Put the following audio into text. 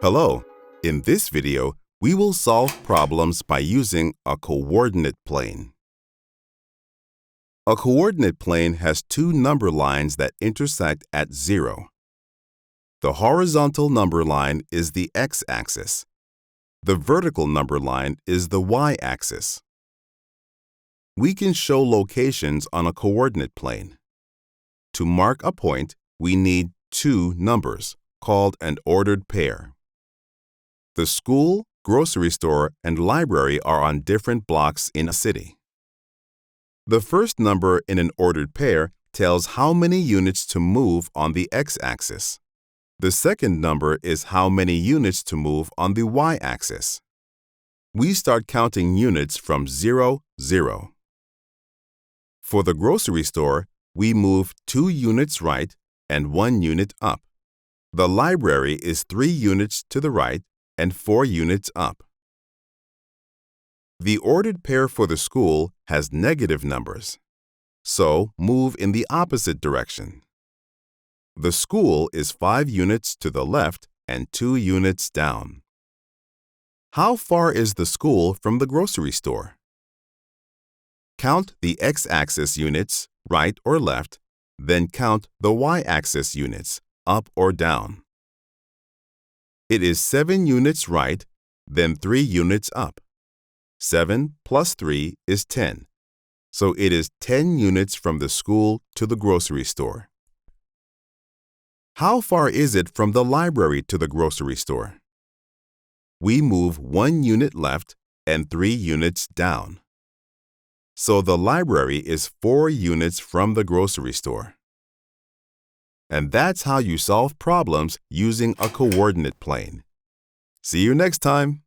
Hello, in this video, we will solve problems by using a coordinate plane. A coordinate plane has two number lines that intersect at 0. The horizontal number line is the x-axis. The vertical number line is the y-axis. We can show locations on a coordinate plane. To mark a point, we need two numbers, called an ordered pair. The school, grocery store, and library are on different blocks in a city. The first number in an ordered pair tells how many units to move on the x-axis. The second number is how many units to move on the y-axis. We start counting units from 0, 0. For the grocery store, we move 2 units right and 1 unit up. The library is 3 units to the right and 4 units up. The ordered pair for the school has negative numbers, so move in the opposite direction. The school is 5 units to the left and 2 units down. How far is the school from the grocery store? Count the x-axis units, right or left, then count the y-axis units, up or down. It is 7 units right, then 3 units up. 7 plus 3 is 10, so it is 10 units from the school to the grocery store. How far is it from the library to the grocery store? We move 1 unit left and 3 units down. So the library is 4 units from the grocery store. And that's how you solve problems using a coordinate plane. See you next time.